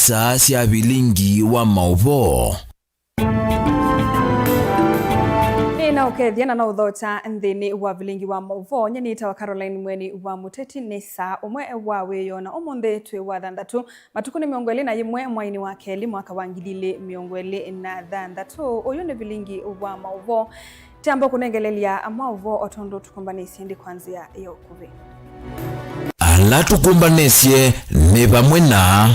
isaa cia bilingi wa mauvo na ukethia na uthota nthini wa bilingi wa mauvo nyenita wa Caroline Mweni wa Muteti nisa umwe wa weyo na umunthe twi wa thanthatu matuku ni 21 mwaini wa keli mwaka wa 2023 uyu ni bilingi wa mauvo tambo kunengelelia mauvo otondo tukumbanisye ndi kwanzia yo kuvi ala tukumbanisye ni bamwe na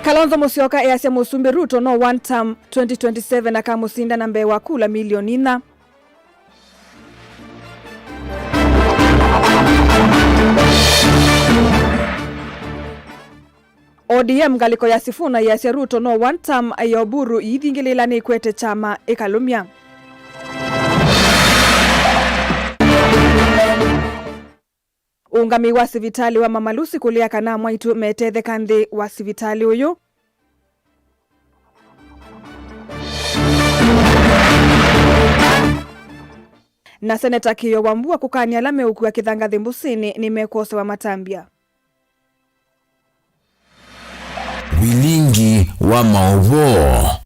Kalonzo Musyoka easya Musumbi Ruto no one term 2027 akamusinda na mbewa kula milioni 4 ODM galiko ya Sifuna ya Ruto no one term ya Oburu yithingilila ni kwete chama ikalumya. Ungami wa sivitali wa Mama Lucy kulia kana mwaitu metethe kanthi wa sivitali uyu. Na Seneta Kiyo Wambua kukania la meuku ya Kithangathi Mbusini ni mekose wa Matambia. bilingi wa mauvo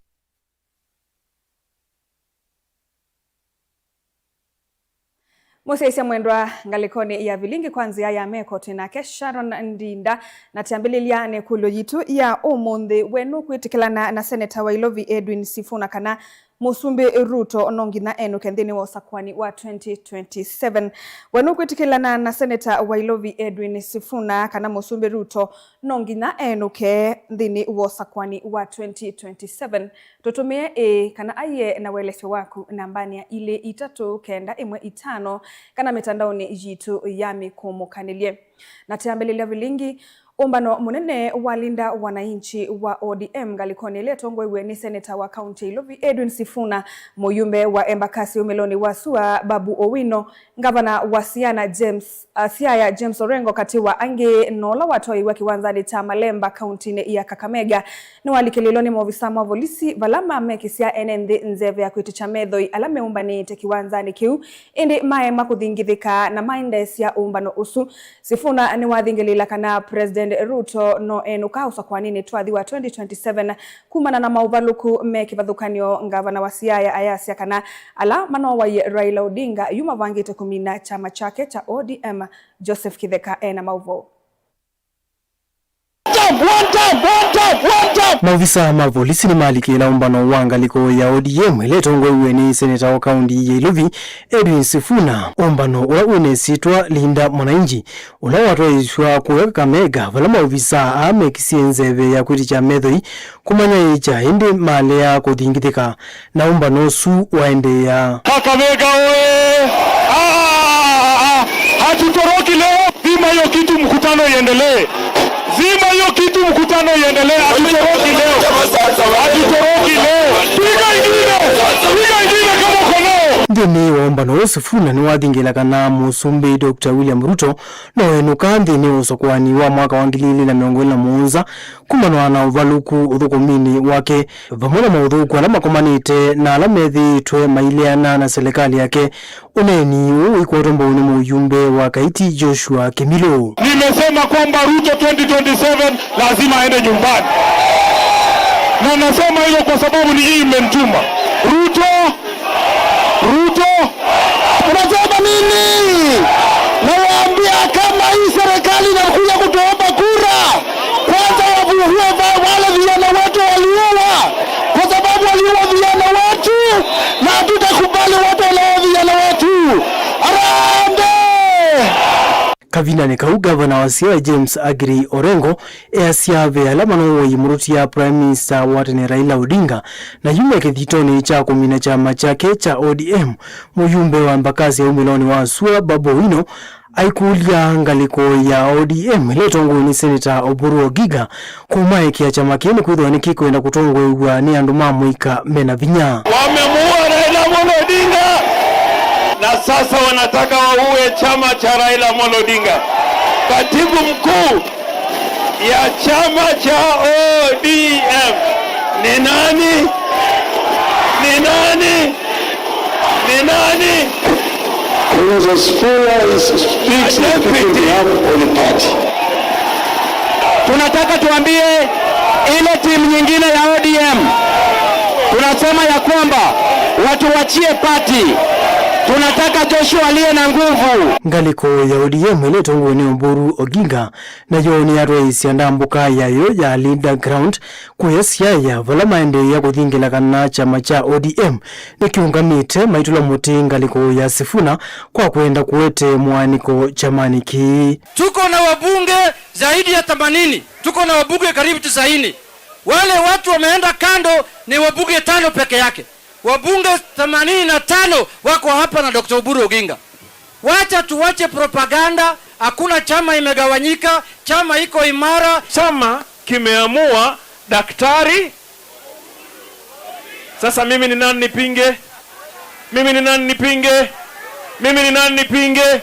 Museisya mwendwa ngalikoni ya bilingi kwanzia ya meko tinake Sharon Ndinda na tiambililia ne kulo yitu ya umunthe wenu kwitikilana na Seneta wa Ilovi Edwin Sifuna kana Musumbi Ruto nongina enu kendini wa usakwani wa 2027 wenu kwitikilana na Seneta wa Ilovi Edwin Sifuna kana Musumbi Ruto nongina enu kendini wa usakwani wa 2027 tutumie kana aye na welesyo waku nambania ile 395 kana mitandaoni yitu ya mikumukanilye na tiambelilia bilingi umbano munene walinda wananchi wa ODM galikoni letongo iwe ni Seneta wa County Ilovi Edwin Sifuna muyumbe wa Embakasi Umeloni wa Sua Babu Owino Gavana wa Siaya James Orengo katiwa ange nola watoi wa kiwanzani cha Malemba County ya Kakamega ni walikililoni mwavisama wa volisi valama mekisia enende nzeve ya kwitu cha medhoi alame umbani te kiwanzani kiu indi mae makudhingithika na mindes ya umbano usu Sifuna ni wadhingilila kana President Ruto no enuka usakwanini twathi wa 2027 kumana na mauvaluku mekivadhukanio ngavana wa Siaya ayasya kana ala mano wa Raila Odinga yuma vangite kumina chama chake cha ODM Joseph Kitheka na mauvo. Maofisa ma polisi ni maalikila umbano wangaliko ya ODM letongo iwe ni Seneta wa County ya Ilovi Edwin Sifuna umbano ula unesitwa linda mwananchi ula watoishwa kuweka Kakamega vala maofisa amekisie nzeve ya kwiti cha medhoi kumanya icha hindi male ya kuthingithika na umbano su waende ya Kakamega we hatutoroki leo, zima hiyo kitu mkutano iendelee. Zima hiyo kitu mkutano iendelee, hatutoroki leo. Hatutoroki leo. Piga ingine kama kono. Ndini waumbano Sifuna ni wathingila kana Musumbi Dr. William Ruto no enuka ndini usokwani wa mwaka wa 2027 kumana na uvaluku uthukumini wake vamona mauthuku ala makomanite na ala methitwe mailiana na serikali yake uneni uikwatombo ni muyumbe wa Kaiti Joshua Kimilo. Nimesema kwamba Ruto 2027 lazima aende nyumbani. Na nasema hilo kwa sababu ni hii imenituma. Ruto unasema nini? Nawaambia kama hii serikali inakuja kutuomba kura, kwanza wavuhue wale vijana wetu waliuwa, kwa sababu waliuwa vijana wetu na hatutakubali watu wale vijana wetu. Arambe! Kavina ni kau gavana wa Siaya James Agri Orengo easiave alama no yimuruti ya Prime Minister watene Raila Odinga na yume kithitoni cha kumina chama chake cha ODM muyumbe wa Embakasi Umeloni wa Sua Babu Owino aikulia ngaliko ya ODM letongo ni Seneta Oburu Ogiga kumaiki ya chama kini kwithwa ni kikwenda kutongwa ni andu mamuika mena vinya. Wamemuua Raila Odinga na sasa wanataka waue chama cha Raila Odinga. Katibu mkuu ya chama cha ODM ni nani? Because the speaker speaks on behalf of the party. Tunataka tuambie ile timu nyingine ya ODM tunasema ya kwamba watu wachie pati. Tunataka Joshua aliye na nguvu. Ngaliko ya ODM ile tongo ni Oburu Oginga na yoni ya rais ya ndambuka yayo ya Linda Ground kuyesia ya vala maende ya kuthingila kana chama cha ODM ni kiungamite maitula muti ngaliko ya Sifuna kwa kwenda kuwete mwaniko chamani ki. Tuko na wabunge zaidi ya 80. Tuko na wabunge karibu 90. Wale watu wameenda kando ni wabunge 5 peke yake. Wabunge 85 wako hapa na Dr. Oburu Oginga. Wacha tuwache propaganda, hakuna chama imegawanyika, chama iko imara. Chama kimeamua daktari. Sasa mimi ni nani nipinge? Mimi ni nani nipinge? Mimi ni nani nipinge?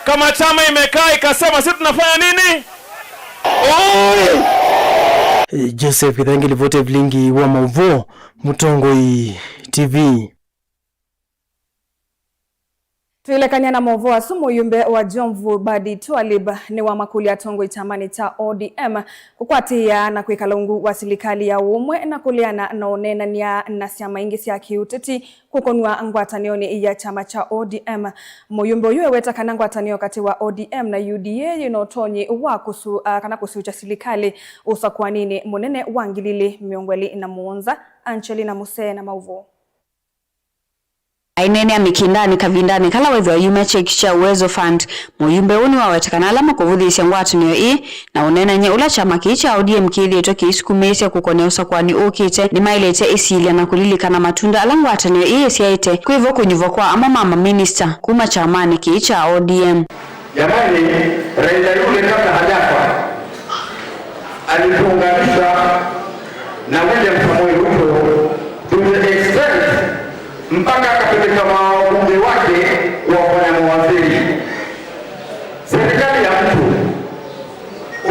Kama chama imekaa ikasema sisi tunafanya nini? Joseph Kithangi livote vlingi wa Mauvo Mutongoi TV. Tuilekania na Mauvo asumu yumbe wa Jomvu Badi Twalib ni wa makuli ya Tongoi chamani cha ODM kukwatia na kuikalungu wa serikali ya umwe na kuliana na onena niya na siama ingi siya kiuteti kukonua ngwatanioni ya chama cha ODM. Muyumbe yue weta kana ngwatanio kati wa ODM na UDA yinotonyi wa kana kusucha serikali usa kwa nini munene wangilili miongweli na muonza Angelina Muse na Mauvo. Ainene ya mikindani kavindani kala wezo yumeche kisha uwezo fund muyumbe uni wawetakana alama kuvuthi isiangwatu niyo ii na unena nye ula chama kicha ODM kili ito kiisukumese kukoneusa kwani ukite ni mailete isilia na kulilika matunda alangwata niyo ii siyaite kuivo kunyuvo kwa ama mama minister kuma chamani kicha ODM. Jamani, Raila yule kabla hajafa alituunganisha na William Samoei Ruto to the extent mpaka akapeleka wabunge wake wafanya mawaziri. Serikali ya mtu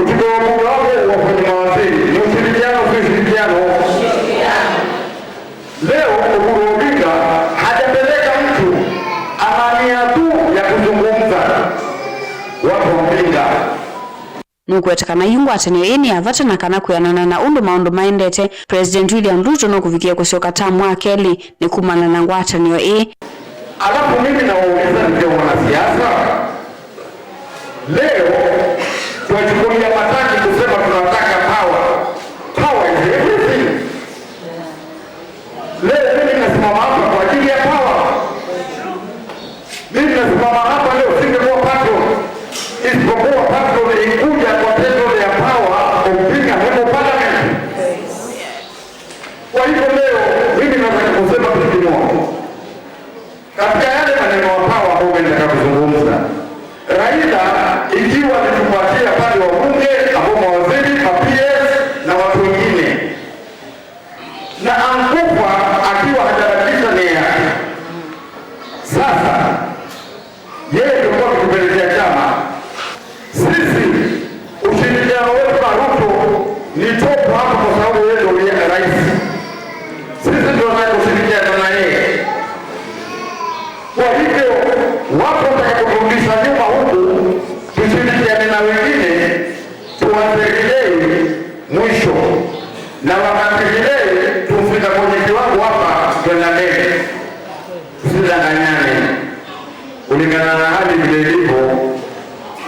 utuko wabunge wake wafanya mawaziri ni ushirikiano. Leo Oburu Oginga hajapeleka mtu amania tu ya kuzungumza watu wapinga. Nukuwetakana yungu ateneo ini avatana kana kuyanana na undu maundu maendete President William Ruto no kufikia kusioka tamu wakeli ni kumana na ngwatanio ii. Alafu mimi na wauliza ndio wanasiasa. Leo tuwachukulia mataki kusema tunataka power. Power is everything. Leo mimi nasimama hapa kwa ajili ya power. Mimi nasimama hapa leo singekuwa patron. Isipokuwa patron ilikuja kwa tendo ya power kupinga hemo parliament. Kwa hivyo leo mimi nataka kusema kitu kimoja. Katika yale maneno wa power ambao nataka kuzungumza, Raila ikiwa alitupatia pale wabunge ambao mawaziri, PS na watu wengine, na ankufa akiwa hajabadilisha nia yake. Sasa yeye ndio kwa kupelekea chama. Sisi ushirikiano wetu na Ruto ni top hapo kwa sababu yeye ndio rais. Sisi ndio tunashirikiana na yeye. Kwa hivyo wapo watakaporudisha nyuma huku tushirikiane na wengine tuwategelee mwisho, na wakati vile tufika kwenye kiwango hapa kwenda mbele. Tusidanganyane kulingana na hali vile ilivyo.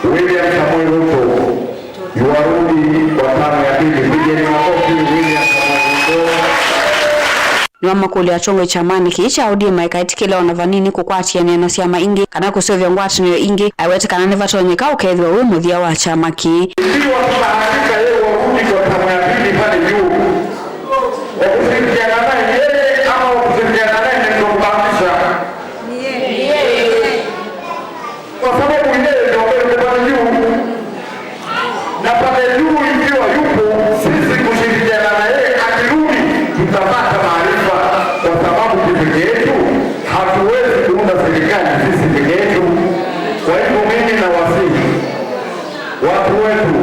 William Samoei Ruto yuarudi kwa tamu ya pili. Pigeni makofi William Samoei Ruto. Ni makuli ya Tongoi chamani kicha ODM ikaitikile wanavanini kukwatia nena siama ingi kana kusovya ngwatanio ingi aiwetakana nivatonyeka ukaithwa uwe muthia wa chama ki. Ndio wakibahatika yeye warudi kwa tamu ya pili pale juu. Wakushirikiana naye yeye ama wakushirikiana naye ndio kubahatisha. Kwa sababu yeye ndio mbele pale juu. Na pale juu ikiwa yupo sisi kushirikiana na yeye akirudi tutapata maarifa, kwa sababu peke yetu hatuwezi kuunda serikali sisi peke yetu. Kwa hivyo mimi na wasihi watu wetu,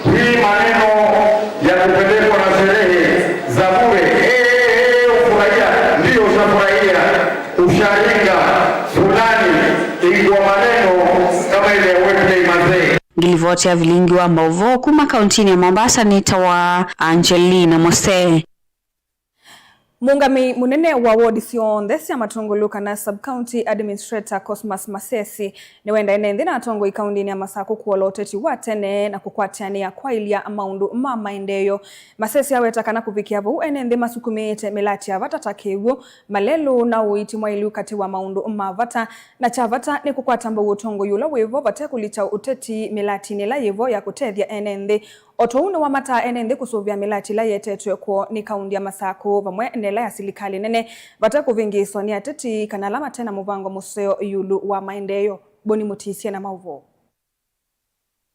hii maneno ya kupelekwa na sherehe za bure, ufurahia ndio ushafurahia, usharinga fulani ingwa maneno kama ile ya wewe mazee. ngilivoti ya vilingi wa Mauvoo kuma kauntini ya Mombasa ni tawa Angelina Mose. Mungami munene wa ward sionthe cia matunguluka na sub-county administrator Cosmas Masesi ni wenda enenthi na atongo ikaundini ya Masaku kuola uteti wa tene na kukwatiania kwa ilia maundu ma maendeyo. Masesi aweta kana kuvikia vau enenthi masukumite milati ya vata takiwu malelu na uiti mwa ili ukati wa maundu ma vata na chavata ni kukwatamba utongo yula wevo vate kulicha uteti milati nila yevo ya kutethia enenthi. Otouna wa mata enenthi kusuvia milati la yetetwe kwa ni kaundi ya Masaku vamwe nela ya silikali nene vata kuvingiswa ni ateti kanalama tena muvango museo yulu wa maendeyo. Boni Mutisia na Mauvoo.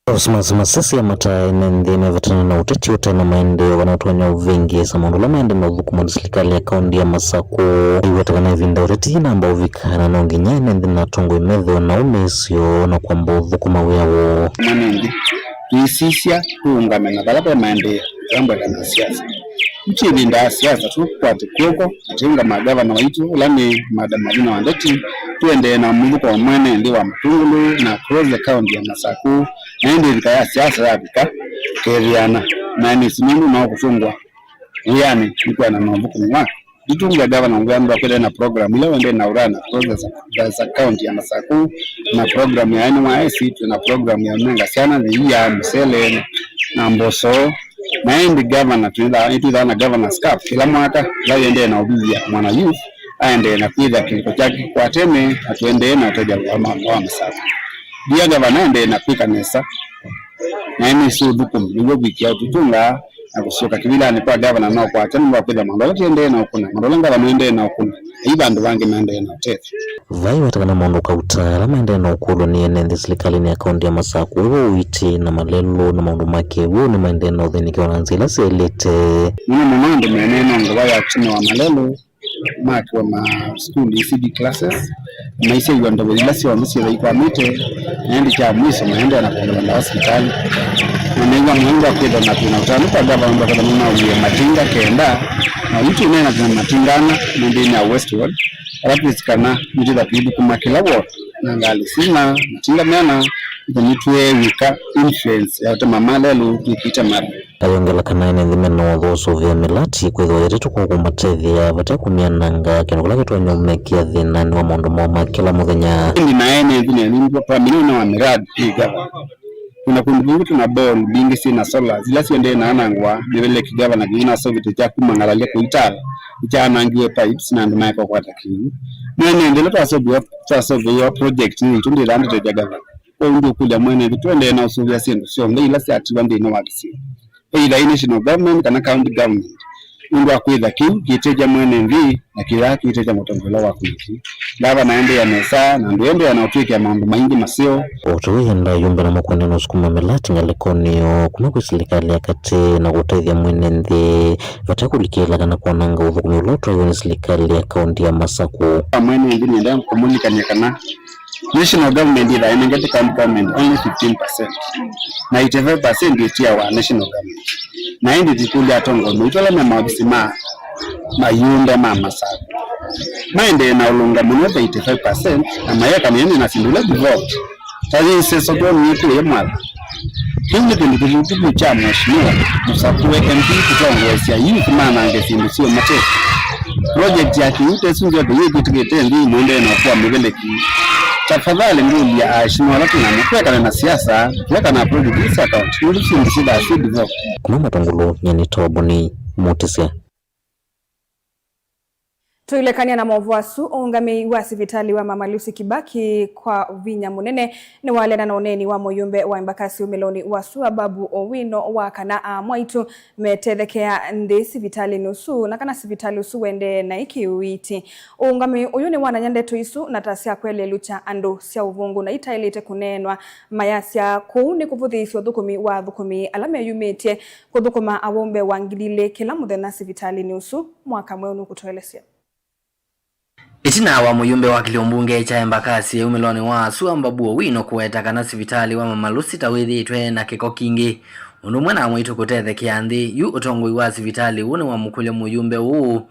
Cosmas Masesi ya mata enenthi mevatana na uteti wote na maendeyo wanaotoanya uvingi sa maundu la maendeyo vukumwa silikali ya kaundi ya Masaku iwetakana vinda uteti na ambao vikana na onginya enenthi na tongo imedho na umesio na kwamba vukuma weawo manenthi tuisisya kuungame na balaba maendeyo jambo la siasa mchini nda siasa tu kwa tikoko atinga magavana waitu ulani madamavina wandeti tuende na muluko wa mwene ndi wa Matungulu na close the county ya Masaku na ndi likaya siasa ya bika keriana na ni simundu na kufungwa uyani nikuwa na mabuku ni wako ditunga gavana ngwamba kwenda na program ile wende na urana close the county ya Masaku na program ya NYC tuna program ya Mwenga sana ni ya Msele na Mboso na ndi governor tunaenda na governor's cup kila mwaka lao ende na ubizi ya mwana youth aende na kuidha kiliko chake kwa teme atuende na toja wa Masaku dia governor ende na pika nesa na imi su dukum niwe wiki ya tutunga na kusoka kibila ni kwa governor nao kwa teme wa kuidha mandola tiende na ukuna mandola ngala mwende na ukuna ibandu wange mwende na tete vai watakana mondo kauta la maende na ukulu ni enenthi silikali ni akaunti ya Masaku wewe uiti na malelo na maundu make wewe ni maende na udheniki wananzila selete muna mwende mweneno ngwa ya chini wa malelo maki wa ma school ECD classes maisha yuanda wazilasi wa misi ya kwa mite naendi cha mwiso maende na kwa hospitali mwenenga mwenda kweda na kuna utanupa gaba mba kwa muna uwe matinga kenda na yutu nena kuna matingana mwende na Westwood alafu isikana mjida kibu kumakila ward na ngali sina matinga mena nitwe wika influence ya utama malelu tukita mara ayongela kana enenthi meno thoso vya milati kwethwa yetetu kwa kumatethia vatakumiananga kino kula kitu anyomekia thina ni wa maundu moma kila muthenya ndi na enenthi ni kwa minuna wa miradi igava kuna kundu tuna ball bingi sina solar zila siende na anangwa bivele kigava na gina sovite cha kumangalalia kuitala cha nangiwe pipes na ndima kwa kwata kini nene ndelo taso project ni tundi randi to jagava ndio kuja mwene tuende na usuvia sindu sio ngila si ati wande no wakisi either national government kana county government ndio akwitha kiu kiteja mwene mvi na kila kiteja mutongolo wa kwiki lava naende ya mesa na ndio ende anaotwika mambo maingi masio otuenda yumba na makwenda no sukuma melati ngalekonio kuma kwa serikali yakati na kutethia mwene ndi vatakulikela kana kuonanga uthukumi uloto wa serikali ya kaunti ya Masaku mwene ndi ndio komunikania kana national government ila inengeti county government only 15%. Na 85% is our national government. Na hindi tikuli atongo mwitola na mabisima mayunde Masaku. Maende na ulunga mwenye 85% na mayaka ni na sindula devote. Tazi iseso kwa mwetu ya mwala. Hindi tulikitu cha mheshimiwa Musakuwe MP kutongo ya youth mana angesindu sio mateso. Project ya kiute sunjo de yekitikete ndi mwende na kwa mbeleki. Tafadhali nguli ya ashimwa lati na mkweka na siasa kweka na project account ndio sindisida asidivo kuma matongolo nyani toboni Mutisia Tuilekania na Mauvoo ungami wa sivitali wa Mama Lucy Kibaki kwa vinya munene ni wale na noneni wa moyumbe wa Embakasi umeloni wasu ababu owino wa kana mwaitu metethekea ndi sivitali nusu na kana sivitali usu wende na iki uiti ungami uyuni wana nyande tuisu na tasia kwele lucha andu sia uvungu na itailite kunenwa mayasia kuuni kuvuthisio thukumi wa thukumi alame yumetie kuthukuma awombe wangilile kila muthena sivitali nusu mwaka mwenu kutoelesia Itina wa muyumbe wa kiliombunge cha Embakasi umeloni wa suambabu wino kuweta kana sivitali wa Mama Lucy tawithitwe na kiko kingi undu mwana mwitu kutethekea nthi yu utongoi wa sivitali une wa mukulya muyumbe uu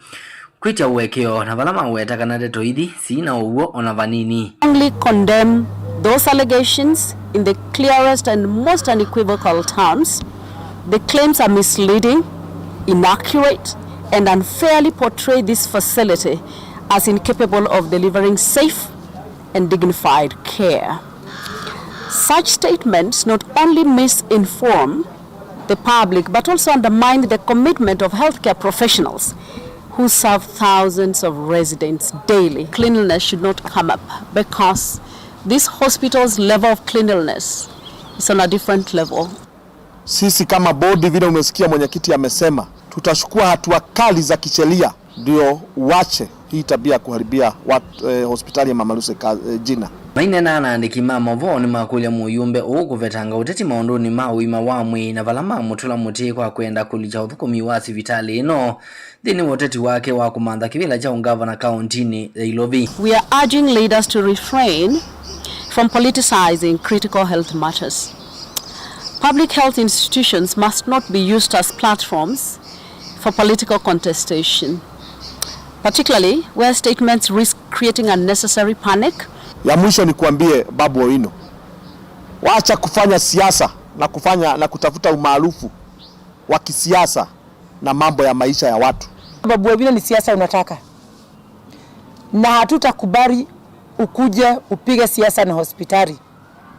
kwicha uwekeo na vala maweta kana deto ithi sina uwo ona vanini strongly condemn those allegations in the clearest and most unequivocal terms. The claims are misleading, inaccurate, and unfairly portray this facility as incapable of delivering safe and dignified care. Such statements not only misinform the public, but also undermine the commitment of healthcare professionals who serve thousands of residents daily. Cleanliness should not come up because this hospital's level of cleanliness is on a different level. Sisi kama bodi, vile umesikia mwenyekiti amesema, tutachukua hatua kali za kisheria ndio uache hii tabia kuharibia hospitali ya Mama Lucy jina. Maine na anaandiki mamovo ni makulia muyumbe ukuvetanga uteti maondoni mawima wamwe na valama mutula muti kwa kwenda kulicha uthukumi wa sivitali ino dhini uteti wake wa kumandha kivila cha ungavana kauntini Ilovi. We are urging leaders to refrain from politicizing critical health matters. Public health institutions must not be used as platforms for political contestation, particularly where statements risk creating unnecessary panic. Ya mwisho ni kuambie Babu Owino, waacha kufanya siasa na kutafuta umaarufu wa kisiasa na mambo ya maisha ya watu. Babu Owino ni siasa unataka, na hatutakubali ukuje upige siasa na hospitali.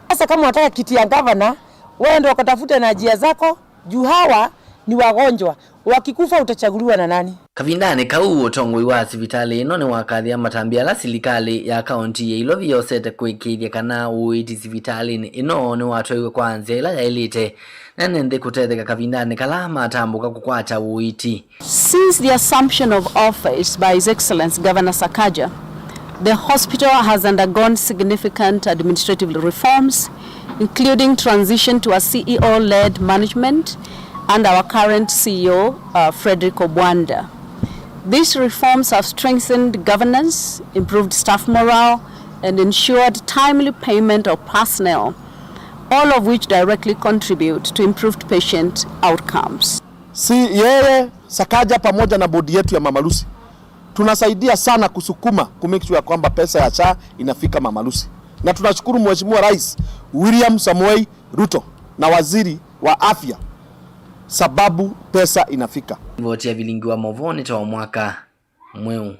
Sasa kama unataka kiti ya governor, wewe ndio ukatafute na njia zako, juu hawa ni wagonjwa, wakikufa utachaguliwa na nani? Kavindane kau utongoi wa sivitali ino ni wakadhi ya matambia la silikali ya kaunti ya Ilovi yosete kuikidya kana uiti sivitali ino ni watu iwe kwanza ila ya elite na nende kutetheka Kavindane kalama atambuka kukwacha uiti. Since the assumption of office by His Excellency Governor Sakaja, the hospital has undergone significant administrative reforms, including transition to a CEO-led management and our current CEO, Frederick Obwanda. These reforms have strengthened governance, improved staff morale, and ensured timely payment of personnel, all of which directly contribute to improved patient outcomes. Si yeye Sakaja pamoja na bodi yetu ya Mama Lucy tunasaidia sana kusukuma kumake sure kwamba pesa ya SHA inafika Mama Lucy. Na tunashukuru Mheshimiwa Rais William Samoei Ruto na Waziri wa Afya sababu pesa inafika. Voti ya vilingi wa Movoni tawa mwaka mweu.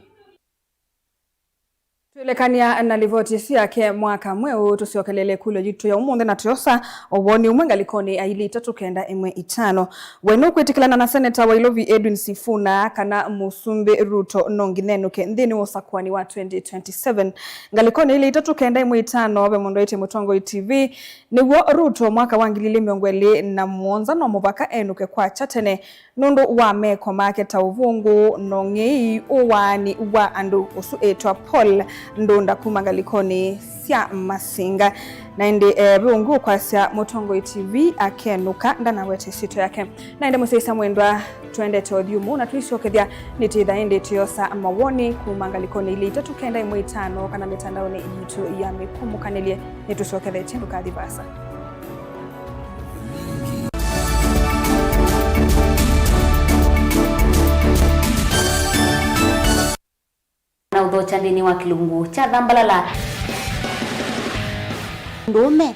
Tuelekania na livoti siake mwaka mweu tusiokelele kulo jitu ya umunde na tuyosa uwoni umwenga likoni aili tatu kenda imwe itano. Wenu kuitikilana na Seneta wa Ilovi Edwin Sifuna kana Musumbi Ruto nonginenu ke ndini wosakwani wa 2027. Ngalikoni ili tatu kenda imwe itano wabe mondo ite Mutongo TV ni wo Ruto mwaka wangilili miongweli na muonza no mubaka enuke kwa chatene nundu wa meko marketa uvungu nongei uwani wa andu usu etwa Paul ndonda kumangalikoni sia masinga naende bungu kwa sia Mutongo TV akenuka ndana wete sito yake naende musisa mwendwa tuende todhiumu na tuisokethia nititha ende tiyosa mawoni kumangalikoni ili tatu kenda imwe itano kana mitandaoni yitu ya mikumukanelie nitusokethia chendu kadhibasa. Na udhocha ndini wa kilungu cha Dhambalala ndume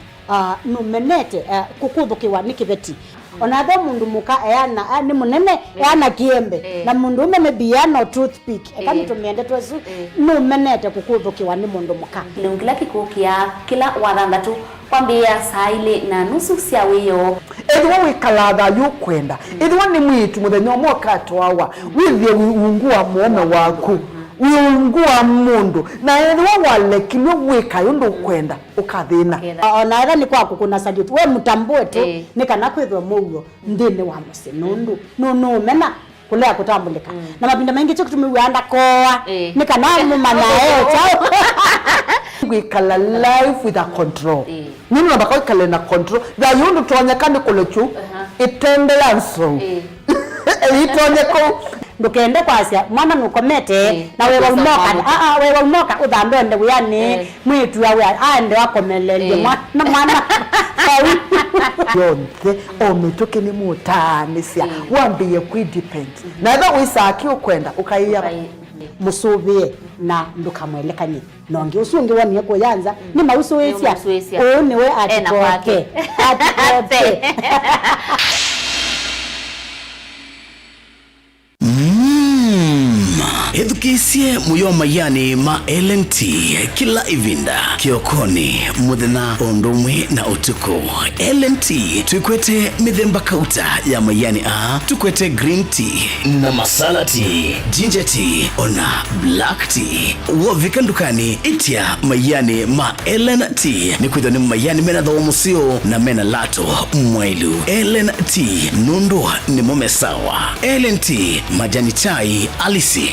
numenete kukuthukiwa ni kibeti onathe mundu muka eana ni munene eana kiembe na mundu ume mebiano toothpick kama tumiende twesu numenete kukuthukiwa ni mundu muka kilungila kikukia kila wathandatu kwambia saa ile na nusu cia wiyo edwa wikalatha yukwenda edwa ni mwitu muthenya mwoka twawa withie ungua muome waku wiungua mundu na edwa walekilwe wika yundu kwenda ukathina ona era ni kwa kukuna salute we mutambue tu ni kana kwithwa mugo ndini wa musinundu no mena kulea kutambulika na mabinda mengi cyo kutumiwanda koa ni kana mumana chao wikala life with a control nini nabaka wikala na control da yundu tuonyekane kulechu itendela nso itonyeko ndukende kwasia mwana nukomete na wewe umoka wewe umoka udhambende uyani mwitu yawe ande wakomelelie mwana yonke ometoke ni mutanisia wambie ku depend na eba wisaki ukwenda ukaiya musubie na ndukamwelekanye nongi usungi wani ko yanza ni mausu wesia one we atikoke Edukisie muyoma yani ma LNT kila ivinda kiokoni muthena ondomwe na utuko LNT tukwete mithemba kauta ya mayani tukwete green tea na masala tea ginger tea ona black tea wovika ndukani itia mayani ma LNT ni kwithani mayani mena tho musio na mena lato mwailu LNT nundu ni momesawa LNT majani chai alisi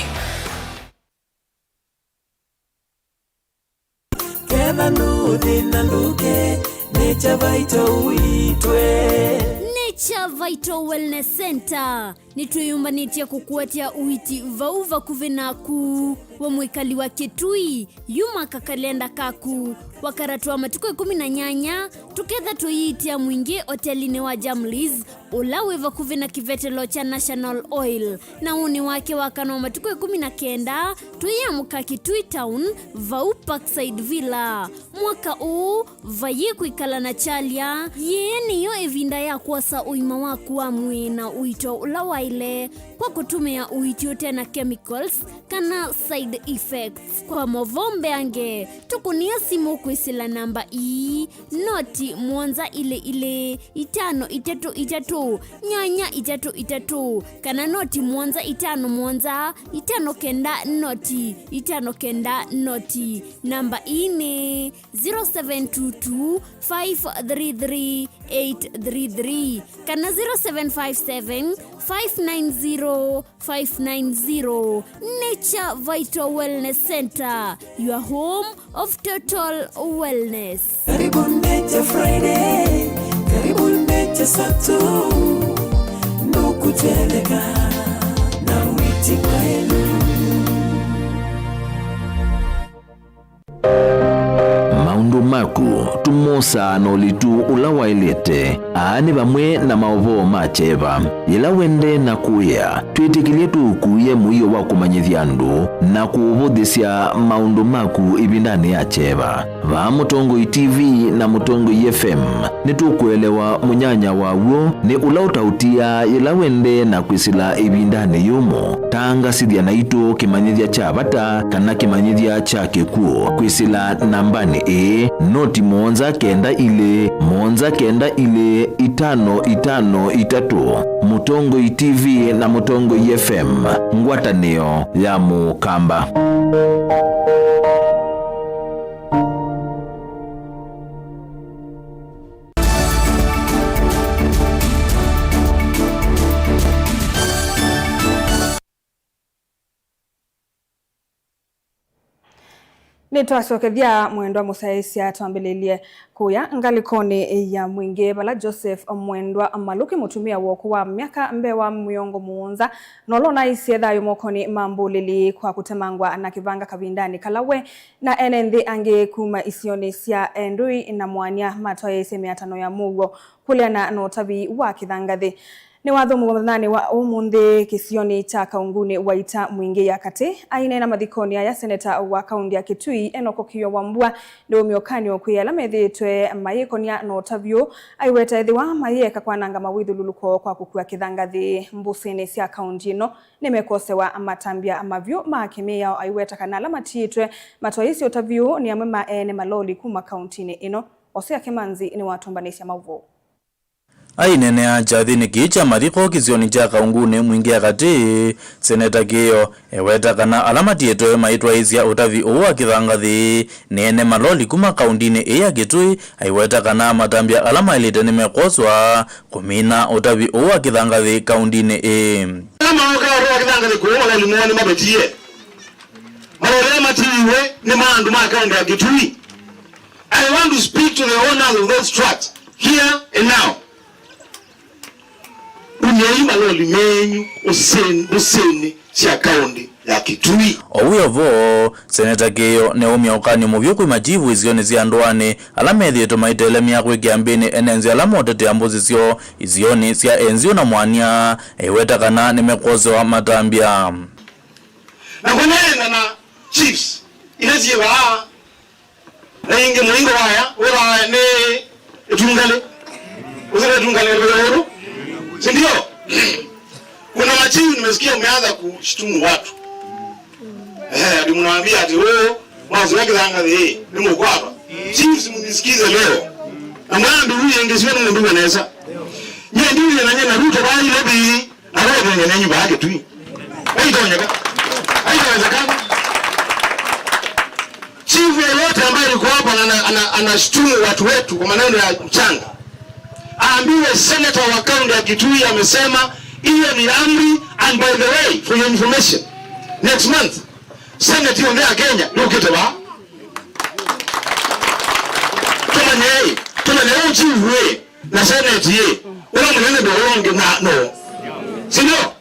Nature Vital Wellness Center nituyumbanitia kukuatia uiti vauva kuvenaku wa mwikali wa Kitui yuma kakalenda kaku wakaratua matuko 18 tuketha tuyitia mwingi hotelini wa Jamliz ulaweva kuvena kivetelo cha National Oil na uni wake wakano matuko 19 tuyamuka Kitui Town Vau Parkside Villa mwaka huu vaye kuikala na chalia yeni yo evinda ya kuwasa uima waku wa mwina uito ulawaile kwa kutumia uiti tena chemicals kana side effects kwa movombe ange tukunia simu kuisila namba noti mwanza ile 533 nyanya 33 kana noti mwanza 5 mwanza 5 kenda noti 5 kenda noti namba ine 0722 533 833 kana 0757 590 Nature Vital Wellness Center, your home of total wellness. Karibu Nature Friday, karibu Nature Sato, nukuteleka na witi kwenu. Maundu maku tumosa nolitu ulawailete aani bamwe na maovo macheva ila wende na kuya twitikilie tukuye muyo wa kumanyithia andu na kuvuthisia maundu maku ibindani ya cheva va Mutongo TV na Mutongo FM nitukuelewa munyanya wawo ni ula utautia ila wende na kwisila ibindani yumo tanga sithia na itu kimanyithia cha bata kana kimanyithia cha kikuo kwisila nambani noti monza kenda ile 553 Mutongo TV na Mutongo FM ngwatanio ya mukamba. Nitwasokethia mwendwa musaisia twambililie kuya ngalikoni ya mwingi bala Joseph mwendwa Maluki mutumia woku wa miaka mbewa muyongo muunza nolona isietha yumokoni mambulili kwa kutemangwa na kivanga kavindani kalawe na enenthi ange kuma isioni sia endui na mwania matwaye 500 ya mugo kuliana no tabi wa kithangathi ni watho muthani wa umundi kisioni cha kaunguni waita mwingi ya kati aine na mathikoni ya seneta wa kaundi ya Kitui Enoko Kiyo Wambua ndio miokani okuyela methitwe mayikonia no tavyo aiweta ethiwa mayeka kwananga mawithululuko kwa kukua kithangathi mbusini cia kaundi no nimekosewa amatambia amavyo makimi yao aiweta kanala matitwe matwaisi otavyo ni amwe ene maloli kuma kauntini ino Osea Kimanzi ni watombanisha mavuo ainene aja thini kicha mathiko kizioni cha kaunguni mwingi akati seneta Kiyo eweta kana alamatietwe maitwa izia utavi uwa kithangathi nene maloli kuma kaundini iya Kitui aiweta kana matambia alama ilite nimekoswa kumina utavi uwa kithangathi kaundini alama uwa kithangathi kuwa limwani mabetie malole matiwe ni maandu makaundi ya Kitui. I want to speak to the owners of those tracts here and now. Unyeima loli menyu useni cia kaundi ya Kitui. Owiyovo seneta Kiyo ne umyaukani muvyoku majivu izioni zia ndoane alamethi eto maitele miyaku ikiambini enenzi alamotete ya mbuzi sio izioni sia enzio na mwania eweta kana nimekosewa matambia. na kunena na chiefs inazie wa na inge mwingo haya wala ne tungale uzile tungale leo si ndio? Kuna machifu nimesikia umeanza kushtumu watu ndio mnawaambia ati wewe mwanzo wake zanga hii ndio kwa hapa chiefs mnisikize leo na mwambi huyu ingesiwe na ndugu anaweza yeye ndio na Ruto bali lebi na wewe nyenye nyumba yake tu haitonyeka haitawezekana. Chief yeyote ambaye yuko hapa anashtumu watu wetu kwa maneno ya mchanga aambiwe senator wa kaunti ya Kitui amesema hiyo ni amri. And by the way, for your information, next month Senate yonde ya Kenya ndio kitaba tuna chief we na Senate ye wala mwenendo ndio wonge na no si ndio?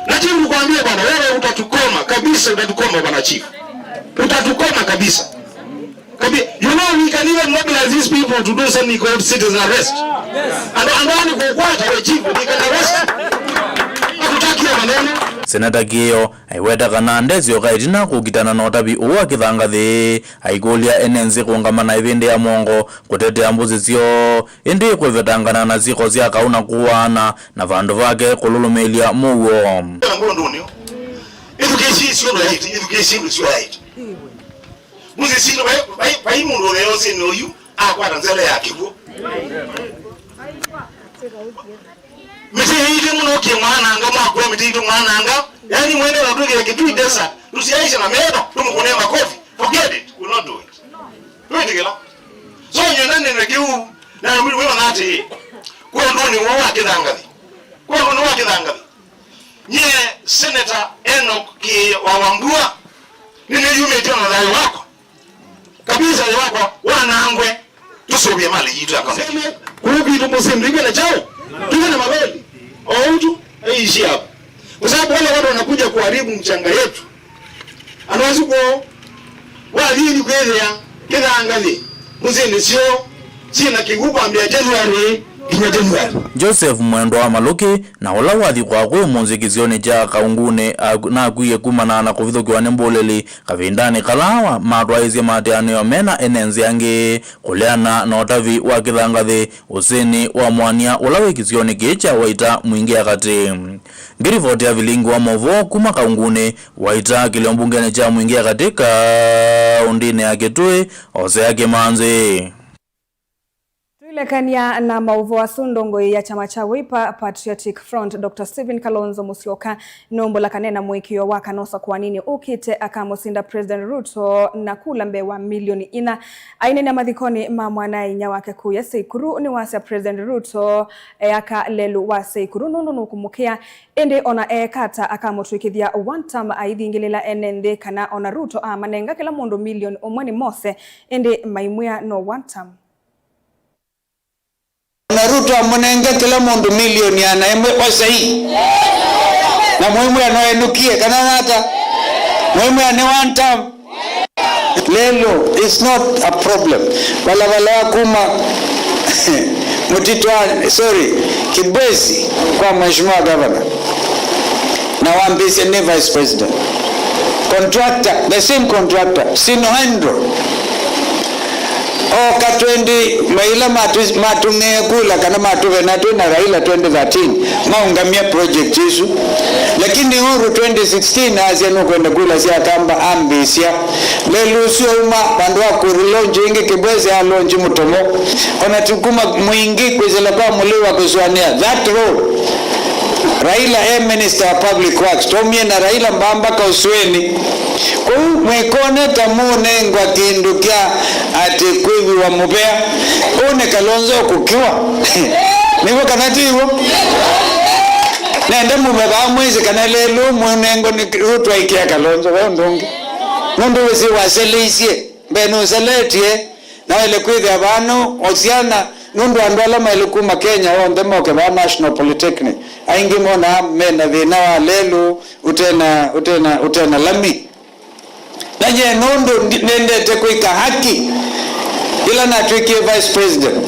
Na chief kuambia bwana wewe utatukoma kabisa, utatukoma bwana chief, utatukoma kabisa. You know we can even mobilize these people to do something called citizen arrest. And kwa chief we can arrest. Senata Kiyo aiwetakana ndezio kaitina kukitana na utavi uwa kithangathi aikulia enenzi kuungamana ivindi ya mongo kutetea mbuzi sio indi kwevetangana na ziko zia kauna kuwana na vandu vake kululumilia muwo. Education is right. Mbuzi sino bai mundu leo sino yu akwata nzele yake bo. Misi hili mno kimwana anga mwakula mititu mwana anga yani mwende na duke ya Kitui Desert tusiaisha na meno tumukune makofi. Forget it, we'll not do it. Do it kila so nyenane na kiu na mwili wewe nati kwa ndoni wa kidhangathi kwa ndoni wa kidhangathi nye Senator Enoch ki wawambua nini yume tena na dai wako kabisa wako wanangwe tusobie mali yitu ya kama kubi tumusimringe na chao tuwe na mabeli autu aishi hapo kwa sababu wale watu wanakuja kuharibu mchanga yetu anaweza kwa wali kwelea kila angali muzini sio sina kigupa ambia January Joseph Mwendo wa Maluki na ula wathi kwa kwe munzikizioni ja kaungune na akuye kumana na kuvithukiwa ni mbuleli kavindani kalawa matwaizia mateanio mena enenzi yangi kuleana na utavi wa kithangathi usini wa mwania ula wikizioni kicha waita mwingia kati. Ngirivoti ya vilingi wa movo kuma kaungune waita kiliombungene cha mwingia katika undine ya Kitui ose ya Kimanzi. Lekania na mauvo wa sundongo ya chama cha Wiper Patriotic Front Dr. Stephen Kalonzo Musyoka nombo la kanena mwikio wa kanosa kwa nini ukite akamusinda President Ruto na kulambe wa milioni ina aine na madhikoni mamwana inya wake kuya Seikuru ni wasi President Ruto aka lelu wa Seikuru nunu kumukia ende ona kata akamutuikithia one time aidhingilela enende kana ona Ruto manenga kila mundu milioni omwani mose ende maimwea no one time. Na Ruto amunenge kila mundu milioni anaemwe osai na muhimu anoenukie kana hata muhimu ane one time lelo is not a problem wala kuma mutitwa Kibwezi kwa mheshimiwa governor na wambisi ni vice president contractor the same contractor Sinohendro katwendi maila matunge kula kana matuve na Raila 2013 maungamia project hizo lakini huru 2016 aziano kwenda kula sia kamba ambisia lelu sio uma bandu wa kurilonje inge Kibwezi alonje mutomo ona tukuma mwingi kwezela kwa muliwa kuswania that road Raila minister of public works tomie na Raila mbamba ka usweni kwa mwekone tamune ngwa kindukia ati kwivi wa mubea une Kalonzo kukiwa nivo kanati hivo nende mubeba mwezi kanalelu mwenengo ni Ruto ikia Kalonzo wa ndungi mundu wisi waselisie mbenu seletie na wale kwithi abanu osiana nundu andwala mailukuma Kenya onde moke ba National Polytechnic aingi mona mena vina wa lelu utena lami naje nundu nendete kuika haki ila na tuikie vice president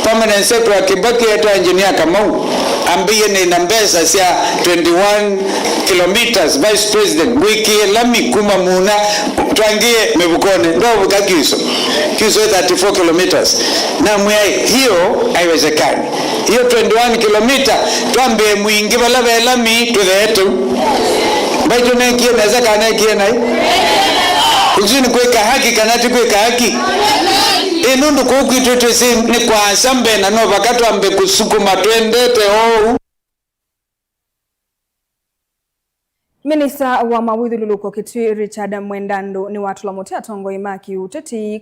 permanent secretary Kibaki yetu engineer Kamau ambiye ni nambesa sia 21 kilometers vice president wiki lami kuma muna twangie mebukone ndo bukakiso kiso 34 kilometers na mwai hiyo haiwezekani. Hiyo 21 kilomita twambe mwingi bala lami tuthetu baito ne kiena zaka ne kiena kuzini kweka haki kanati kweka haki inundu kukwitete si ni kwa sambe na no wakati ambe kusukuma twendete ho. Minista wa mawithu luluko Kitui Richard Mwendando ni watu la motea tongo imaki uteti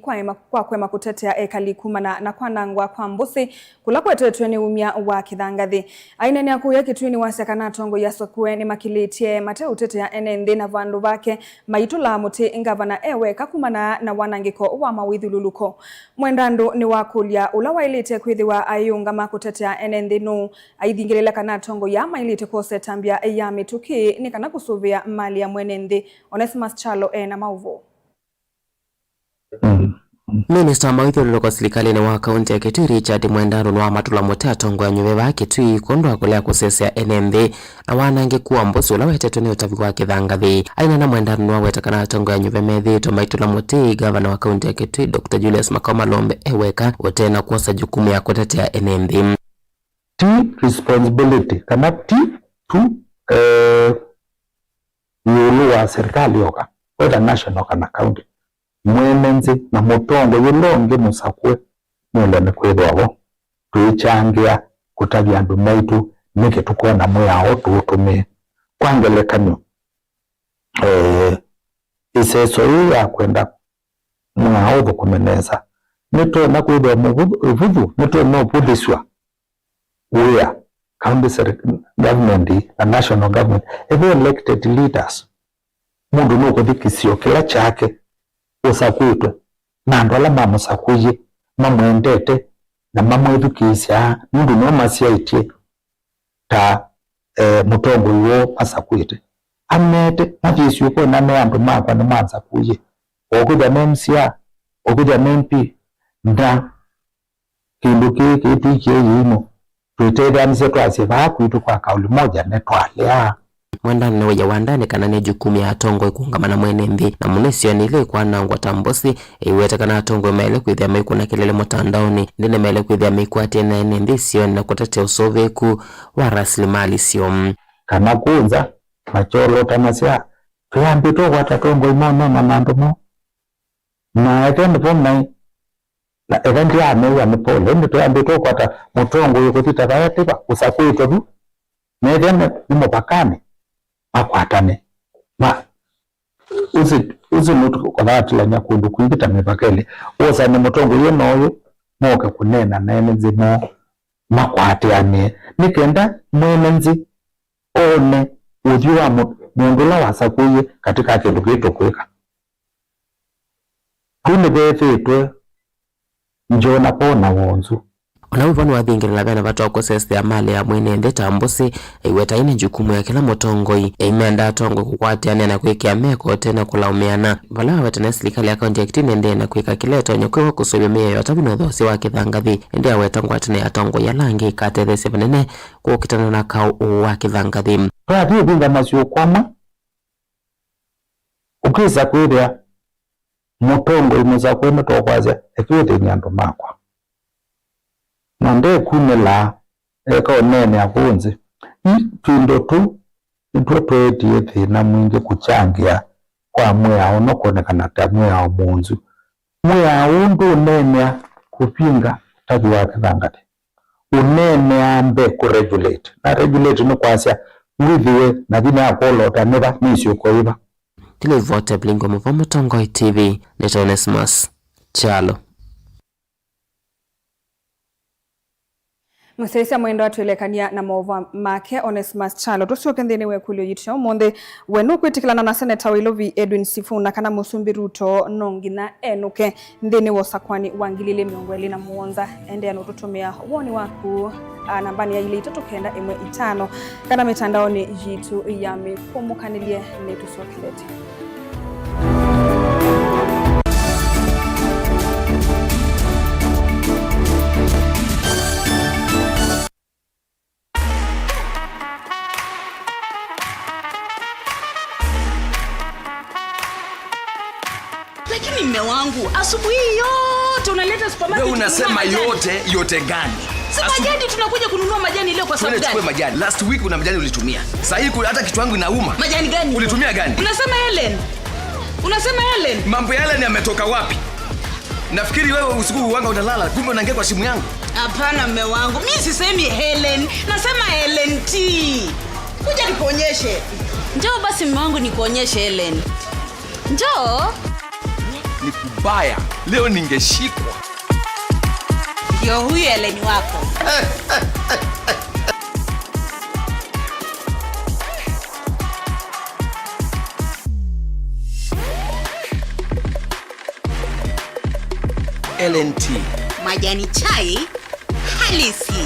kwa kwema kutetea ekali kumana na kwanangwa kwa mbusi kula kwetetwe ni umia wa kithangathi. Aina ni akuya Kitui ni wasekana tongo yasokwe ni makilitie mate utetea NND na vandu vake maitula mote ngavana ewe kakumana na wanangiko wa mawithu luluko. Mwendando ni wakulia ula wailite kwithiwa ayunga makutetea NND no aidhingilela kana tongo ya mailite kose tambia ya mituki ni kana suvia mali ya mwenende. Onesimus Chalo na mauvo. Minista wa mawithu luluko serikali wa kaunti ya Kitui Richard Mwendando ni wa matula motea tongo ya nyuve wa Kitui kondo akulea kusesea NND na wanange kuwa mbusi ula wetetu ni utavi wa kithangathi. Aina na Mwendando ni wa wetakana tongo ya nyuve methito maitula motei gavana wa kaunti ya Kitui Dr. Julius Makoma Lombe eweka utena kuosa jukumu ya kutetea NND. Responsibility kana to yulu wa serikali yoka whether national kana county mwenenzi na mutongo yulonge musakwe mwelene kwethwabo tuichangia kutavya andu maitu nike tukuona mwao tuutumie kwangelekanyo iseso hii ya kwenda mwao thukumeneza nito na kwithwa muvuthu nito no pudiswa where county government and national government every elected leaders mundu no kuthikisio kila chake usakwitwe na andu ala mamusakuye mamwendete na mamwithukisya mundu no masiaitie ta mutongo yo asakwite amete mavisio ko na andu makwa ni mansakuye okuja MCA okuja MP nda kindu kiki tuikie yimo tuitedanise twase vakwitu kwa kauli moja netwalea. Mwendando ni weja wandani kana ni jukumu ya tongo ikungamana mwenembi na munesio nile kwa nangwa tambosi iweta kana tongo maile kuithia meiku na kelele motandaoni ndine maile kuithia meiku atie na NND sio na kutete usoveku wa rasilimali sio kana kunza macholo tamasia tuyambito kwa tatongo imona na nandomo na ekendi pona na eventi ya mewa nipole ndi tuyambito kwa ta mutongo yukutita kayatiba usakuito du na nimopakane makwatane ma uzi mutu kwa dhati la nyakundu kuingita mipakele uza ni mutongo yenoyo moke kunena na enzi mo makwatiane nikenda mwenenzi one ujiwa mwendula wasakuye katika kindu kitu kweka kune befetwe njona pona wonzu Unawivanu wathingirila vena vatoko sese ya mali ya mwenende tambusi iweta ine jukumu ya kila motongoi imeanda tongo kukwatiane na kuikia meko tena kulaumiana vala wetene serikali ya kaunti ya Kitui nende na kuika kileto nyokwewa kusubia mia yotabu na dhosi wa kithangathi ndi awetongo atene ya tongo ya langi katethesi vanene kukitana na kau wa kithangathi Pradio binga masio kwama ukisa kwithia mutongo imuza kwene tokwazia ekiwete nyandu makwa nande kunela eka onene akunzi twindo tu nitwe twetie thina mwingi kuchangia kwa mwao nokonekana ta mwao munzu mwao ndu unene kupinga tabi wa kithangathi unene ambe kuregulate na regulate no kwasya withiwe na thina akolota neba nisio koiba Televote Blingo Muvomo Tongoi TV Nito Onesimus Chalo Mwaseisa mwendo atuelekania na mova make Onesimus Chalo tusioke nthini wekulio yitisha umonde wenu kwitikilana na Seneta wa Ilovi Edwin Sifuna kana Musumbi Ruto nongina enuke nthini wosakwani wangilile miongweli na muonza ende anututumia woni waku nambani ya ili 395 kana mitandaoni jitu ya mifumukanilie netu sokilete. Asubuhi yote unaleta supermarket. Wewe unasema yote gani? Majani tunakuja kununua majani leo kwa sababu gani? Majani. Last week una majani ulitumia. Sasa hivi hata kichwa changu inauma. Majani gani? Ulitumia gani? Unasema Helen. Mambo ya Helen yametoka wapi? Nafikiri wewe usiku wanga unalala, kumbe unaingia kwa simu yangu. Hapana mume wangu. Mimi sisemi Helen, nasema Helen T. Kuja nikuonyeshe. Njoo basi mume wangu nikuonyeshe Helen. Njoo. Ni kubaya. Leo ningeshikwa. Ndio huyu Helen wako. LNT. Majani chai halisi.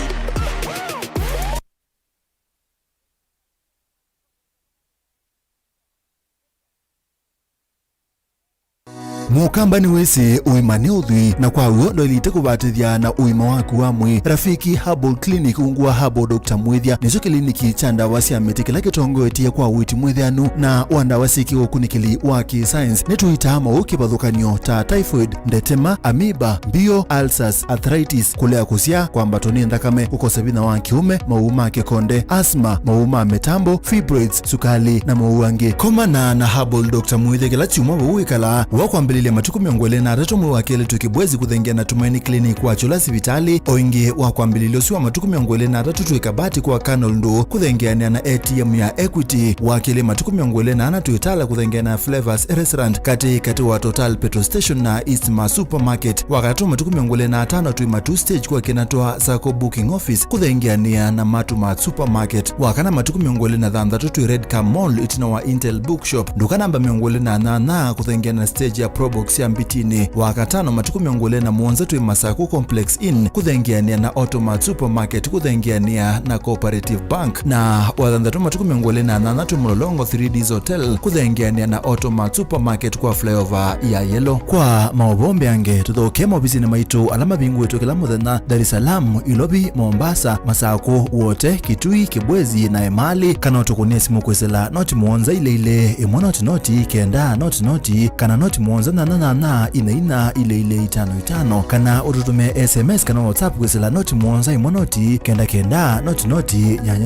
Mukamba ni wese uimane udhui na kwa uo ndo ilite kubatithia na uima waku wa mwi. Rafiki Herbal Clinic ungua Herbal Dr. Mwithia nicho kliniki cha ndawa cia miti kila kitongoetie kwa witi mwithianu na wandawa siki ukunikili wa ki-science nituita mauki bathukanio ta typhoid, ndetema, amoeba, mbio, ulcers, arthritis, kulea kusia kwa mbatoni thakame, ukose bina wa kiume, mauma kikonde, asthma, mauma metambo, fibroids, sukali na mauangi. Komana na Herbal Dr. Mwithia kila chuma wawikala wakwambili matuku miongole na ratu mwe wakele tukibwezi kuthengia na Tumaini Clinic wa chula sibitali oingi wa kwambililio siwa matuku miongole na ratu tuikabati kwa Canal Ndo kuthengia na ATM ya Equity wakele matuku miongole na tuitala kuthengia na Flavors Restaurant kati wa Total Petrol Station na Eastma Supermarket wakatu matuku miongole na tano tuimatu stage kwa kinatoa Sako Booking Office kuthengia na Matuma Supermarket wakana matuku miongole na dhandatu tu Red Car Mall itina wa Intel Bookshop ndukana mba miongole na kuthengia na stage ya Probox ya Mbitini wakatano matuku miongole na Muonza tu Masaku Complex Inn kuthengiania na Automat Supermarket kuthengiania na Cooperative Bank na wadhandatu matuku miongole na nanatu Mlolongo 3Ds Hotel kuthengiania na Automat Supermarket kwa flyover ya Yellow. Kwa maobombe yange tuthoke mobizini maitu alama bingu wetu kila muthenya Dar es Salaam, Ilobi, Mombasa, Masako wote, Kitui, Kibwezi na Emali kana tukunie simu kwesela noti Muonza ile imona noti kenda noti kana noti Muonza na ina ile 55 kana ututume SMS kana WhatsApp kwesela noti Muonza imonoti kenda noti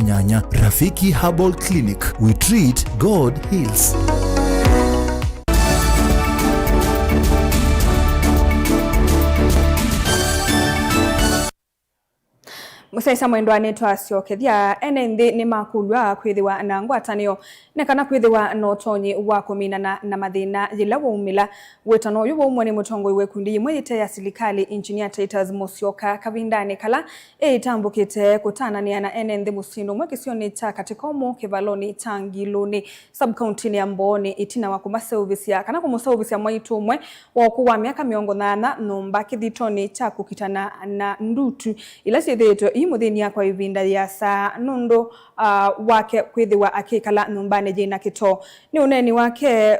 nyanya. Rafiki Herbal Clinic, we treat, God heals. Musaisa mwendo anetwa siokethia enenthi ni makulwa kwithiwa na ngwatanio nekana kwithiwa no tonyi wa kumina na mathina yila waumila wetano yu waumwe ni mutongo iwe kundi imwe yite ya serikali Engineer Titus Musyoka kavindani kala itambukite kutanania na enenthi musino mwe kisioni cha katikomo kivaloni tangiluni subcounty ya Mboni itina wa kumaseuvisia kana kumuseuvisia mwaitu mwe wa kuwa miaka miongo nana nomba kithitoni cha kukitana na ndutu ila sithito imuthini kwa ivinda ya saa nundo wake kwithiwa akikala nyumbani jina kito ni uneni wake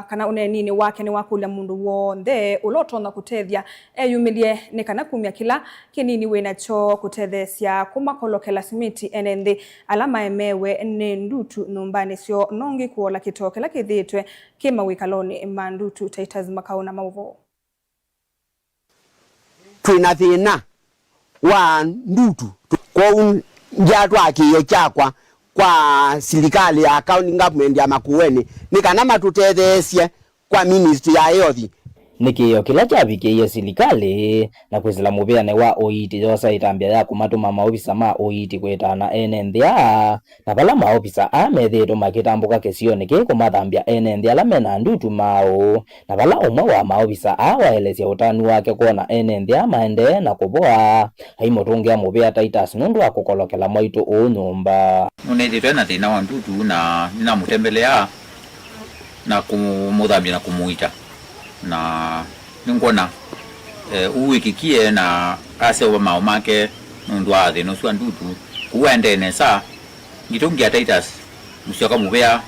kana uneni wake ni wakula mundu wonde ulotona kutethia eyumilie ni kana kumya kila kinini wenacho kutethesia kumakolokela simiti enenthi alama emewe ni ndutu nyumbani sio nongi kuola kito kila kithitwe kima wikaloni mandutu Titus makauna mauvo twina thina wa ndutu kwa njatu akiyo chakwa kwa serikali ya county government ya Makueni ni kana matutethesie kwa ministry ya health nikiyo kila chabikiye serikali na kwizila mubeane wa oiti yosa itambia ya kumatuma maofisa ma oiti kwetana enenthia na pala maofisa amethito makitambuka kesioni ke kumathambia enenthia la mena ndutu mao na pala umwe wa maofisa awaelezia utani wake kuona enenthia maende na kuboa haimotungia mubea Titus nundu akukolokela mwaitu o nyumba unethitwe na thina wa ndutu na ninamutembelea na kumuthambia na kumuita na ningona uwikikie na ase wa mao make nundu athe no swa ndutu kuendene sa ngitungia Titus Musyoka mubea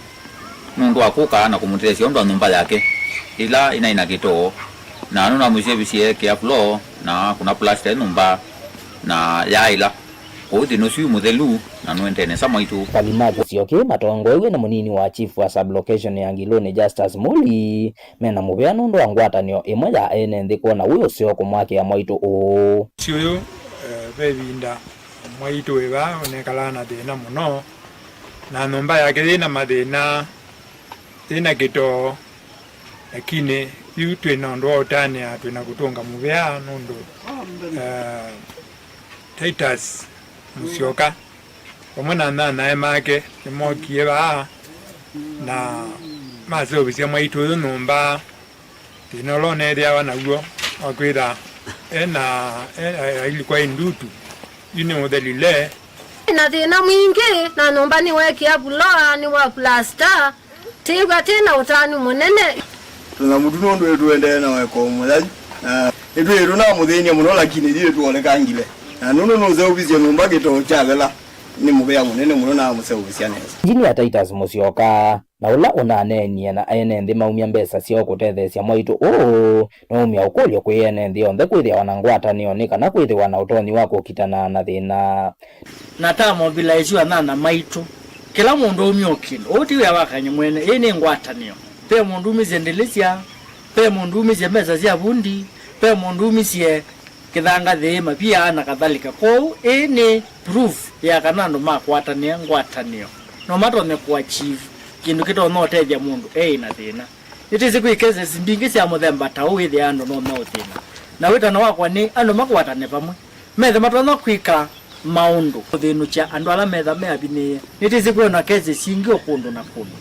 nundu akuka na kumutethesia ndo nyumba yake ila ina kito na nuna musyebisie kia floor na kuna plaster nyumba na yaila Odi no siu muthelu na nwendene sama itu. Palimago sioke matongowe na munini wa chief wa sublocation ya Ngiloni Justus Muli mena mubeano ndo angwatanio imwe ya enende kuona uyo sio kumwake ya mwaito o. Siyo bebinda mwaito eba onekalana dena muno na nomba yake dena madena dena kito lakini yu twena ndo otane atwena kutonga mubeano ndo Titus Musyoka omwana naye make emokie ba na mazo bisia mwaito nomba tinolone dia wanaguo akwira ilikuwa indutu yune modelile na thina mwingi na nomba ni wekia buloa ni wa plaster tigwa tena utani munene tuna mudu nondo etuende na weko mulaji etu na muthenya muno lakini dire tuoneka ngile na nuno no zeubizia nomba gito chagala ni mubea munene muno na museubizia neza jini ya Titus Musyoka na ula unanenia na enende maumia mbesa sio kutethesia mwaito o no umia ukolio kwi enende onthe kwithia wanangwatanio ni kana kwithia na utoni wako kitana na thina na ta mobilize na maitu kila mundu umiokin oti ya wakanye mwene ene ngwatanio pe mundu mizendelesya pe mundu mizemeza cia bundi pe mundu mizie kithanga thema pia na kadhalika ko ene proof ya kanando makwatania ngwatanio no matone kwa chief kindu kito no teja mundu na thina itizi kwikeze simbingi cia muthemba ta withi ando no thina na witano wakwa ni ando makwatane pamwe methe matona kwika maundu thinu cha andu ala metha me abini itizi kwona keze singi okundu na kundu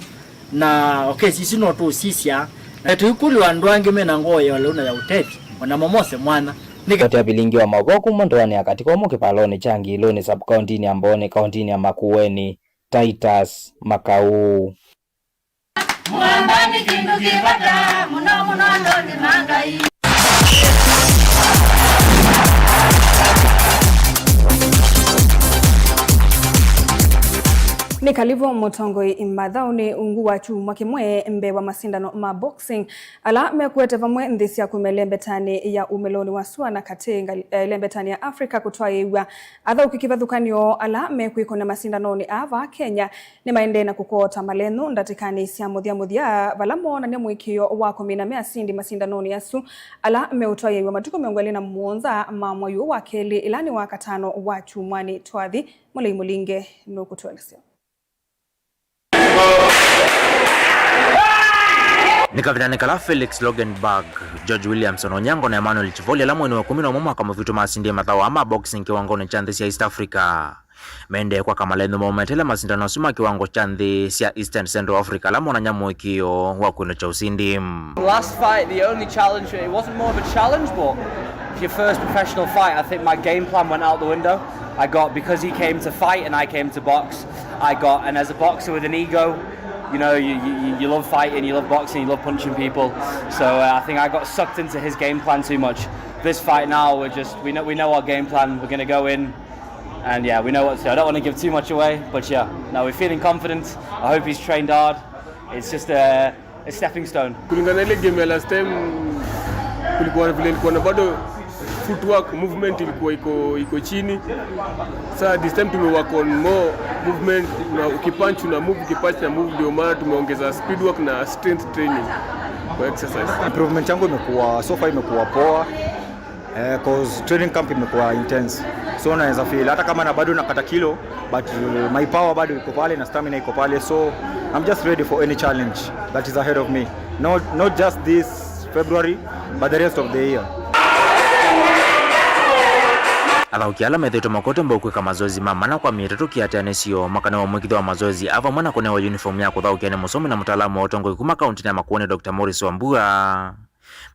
na okezi sino tu sisia etuikulu andu angi mena ngoye wale una ya utethi wana momose mwana Kote bilingi wa magoku mondoni akati komo kipaloni cha Ngiloni sub-county ni Amboni county ni Makueni Titus Makau Mwambani kindu kibata muno muno ndo ni mangai Ni kalivo motongoi imathauni ungu wa chuma kimwe mbe wa masindano ma boxing ala mekwete vamwe nthisi ya kumelembetani ya umeloni wa Swana katenga lembetani ya Afrika kutwa yewa atha ukikivathukanio ala mekwiko na masindano ni ava Kenya ni maende na kukota malenu ndatikani sia muthia valamona ni mwikio wa kumina mea sindi masindano ni yasu ala meutwa yewa matuko miongweli na muonza mamwayu wa keli ilani wa katano wa chumwani twathi mulei mulinge nukutuelesio Nikavitani kala Felix Logenberg, George Williamson Onyango na Emmanuel Chivoli ala mwenu wa 10 mwaka mavitu masindi mathawa ama boxing kiwangoni cha nthi cia East Africa. Mende kwa kamalendo maumetele masindano suma kiwango cha nthi cia Eastern Central Africa ala mwana nyamu ikio wa kuno cha usindi. Last fight, the only challenge, it wasn't more of a challenge, but for your first professional fight, I think my game plan went out the window. Because he came to fight and I came to box, and as a boxer with an ego, you know, you love fighting, you love boxing, you love punching people. So I think I got sucked into his game plan too much. This fight now, we know our game plan. We're gonna go in, and yeah, we know what to do. I don't want to give too much away, but yeah, now we're feeling confident. I hope he's trained hard. It's just a stepping stone. Kulingana ile game ya last time, kulikuwa na bado footwork movement ilikuwa iko chini. Sasa this time tumework on more movement, na ukipunch na move, ukipunch na move, ndio maana tumeongeza speed work na strength training kwa exercise. Improvement yangu imekuwa so far imekuwa poa cause training camp imekuwa intense, so naweza feel hata kama na bado nakata kilo but my power bado iko pale na stamina iko pale, so I'm just ready for any challenge that is ahead of me, not just this February but the rest of the year. Ala ukiala metheto makote mbokwe kama mazoezi mama na kwa mitatu kiatane sio makana wa mwikithi wa mazoezi ava mwana kone wa uniform yako thau kiane musomi na mutaalamu wa utongo kuma kaunti ya Makueni Dr. Morris Wambua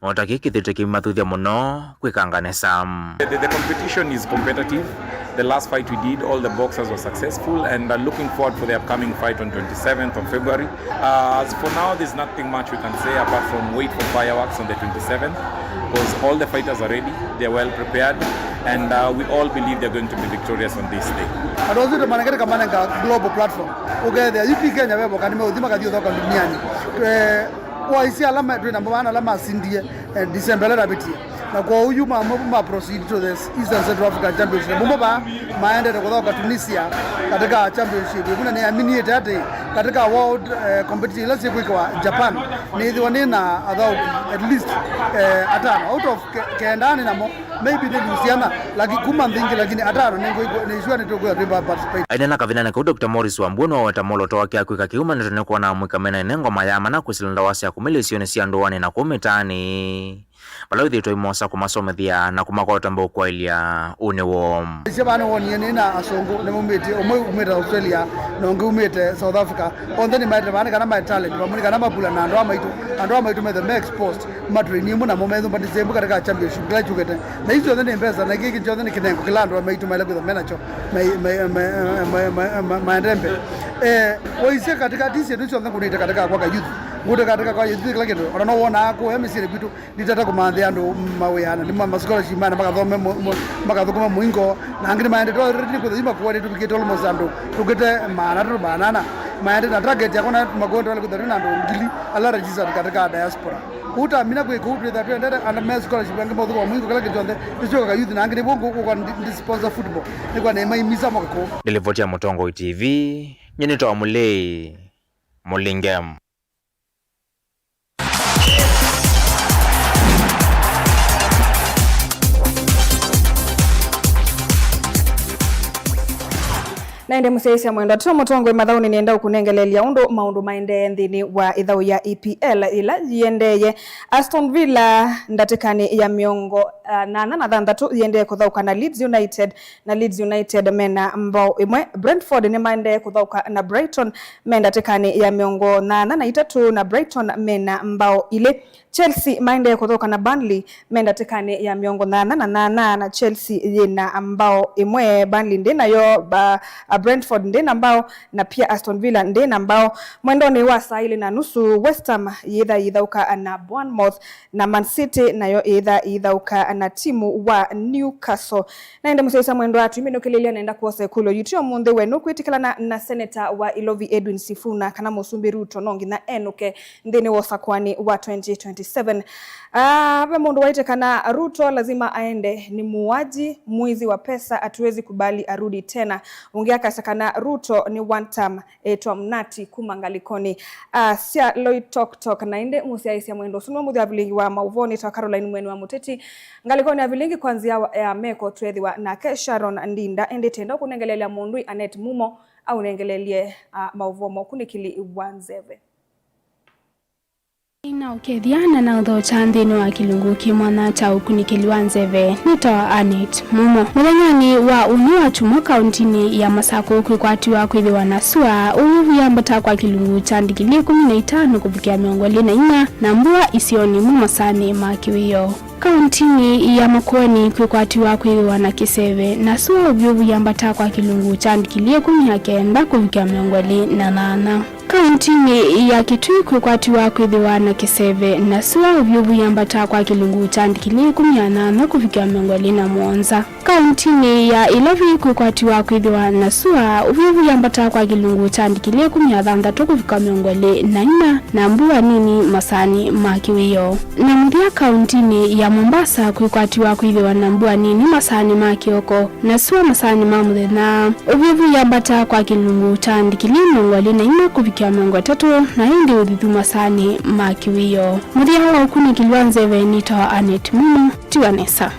motaki kithito kimathuthia muno kwikangane sam. The competition is competitive. The last fight we did, all the boxers were successful, and looking forward for the upcoming fight on 27th of February. As for now, there's nothing much we can say apart from wait for fireworks on the 27th, because all the fighters are ready, they're well prepared, and we all believe they're going to be victorious on this day. Adozi managere kama nga global platform. Okay, there you Kenya webo kanime udima kadio toka duniani. Kwa isi alama tu namba 1 alama sindie December la bitia. na kwa huyu ma proceed to the Eastern Central African Championship mumo ba maende kutoka Tunisia katika championship kuna ni amini tate katika world competition ile siku kwa Japan ni dhiwani na adau at least atano out of kendani namo maybe ni Luciana lakini kuma ndingi lakini atano ni shua ni tokwa river participate aina kavinana kwa Dr. Morris Wambua wa tamolo to wake akwika kiuma nitone kwa na mwikamena nengo mayama na kusilinda wasi ya kumilisione si andoane na kumetani balawi thito imosa kumasomethia na kumakota mbo kwa ilia unewo sebana woni nena asongo ne mumete umeta Australia nonge umete South Africa ondeni maite bana kana my talent bamuni kana mapula na ando amaitu me the next post matreni mu na momezo patisembu katika championship la chukete na hizo ndene mpesa na kiki chote ni kinengo kilando amaitu mala kwa menacho maendembe waise katika tisi ndio ndio kunita katika kwa youth ngude katika kwa youth like ndo ona wona ko emisire bitu litata kumandhe ando maweyana ni mama scholarship mana makathoma muingo na ngiri maende to ridi ko zima ko retu bikete almost ando tugete mana to banana maende na target yakona magondo wale kudhani ando ngili ala register katika diaspora kuta mina ko ikupe that ende and mama scholarship ngi modu ko muingo kala kitonde ticho ka youth na ngiri bongo ko sponsor football ni kwa nema imisa mako Delivotia Mutongo TV nyenito amule mulingem naende museisia mwenda to Mutongo mathauni nienda ukunengelelia maundu maende nthini wa ithau ya EPL ila yendeye Aston Villa ndatikani ya miongo 8 yende kuthauka na Leeds United mena mbao imwe Brentford ni maende kuthauka na Brighton menda tikani ya miongo 8 na Brighton mena mbao ile Chelsea maende kutoka na Burnley menda tikani ya miongo 8 na Chelsea yena ambao imwe Burnley ndina yo Brentford ndina ambao na pia Aston Villa ndina ambao mwendo ni wa saa 4:30 West Ham yithauka na Bournemouth na Man City nayo yithauka na timu wa Newcastle naende museisa mwendo atu imeno kelelia naenda kuosa kulo YouTube munde wenu kwitikilana na senator wa Ilovi Edwin Sifuna kana Musumbi Ruto nongi na enuke ndini wosa kwani wa 2027 mundu waite kana Ruto lazima aende ni muwaji mwizi wa pesa atuwezi kubali arudi tena ungeaka sakana Ruto ni one term etwa mnati kumangalikoni sia loi tok naende musiaisia mwendo sunwa mudhi avilingi wa mauvoni twa Caroline mwenu wa muteti ngalikoni avilingi kwanzia ya meko twethiwa na Sharon Ndinda ende tenda kunengelelea mundui Anet Mumo au nengelelie mauvomo kunikili wanzeve ina ukethiana na utho chanthini wa kilungu kimwana cha ukunikiliwa nzeve nitoa Anet Mumo muthenyani wa uni wa Chumo kauntini ya Masako kwikwatiwa kwithiwa na sua uvivu yambata kwa kilungu cha ndikili 15 kufikia 24 na mbua isioni mumasani makiwio kauntini ya Makueni kwikwatiwa kwithiwa na Kiseve na sua uvivu yambata kwa kilungu cha ndikili 19 kufikia 28 kauntini ya Kitui kwikwatiwa kwithiwa na Kiseve na sua uvyuvu yambata kwa kilungu cha ndikili 18 kufikia 27 kauntini ya Ilovi kwikwatiwa kwithiwa na sua uvyuvu yambata kwa kilungu cha ndikili 16 kufikia 24 na mbua nini masani makiwio na muthia kauntini ya Mombasa kwikwatiwa kwithiwa na mbua nini masani makioko na sua masani mamuthenya uvyuvu yambata kwa kilungu cha ndikili 24 kufikia 3 na hindi uthithuma sani makiwio muthia wa ukunikiliwa nzeve nitoa Anet Mumo tiwanesa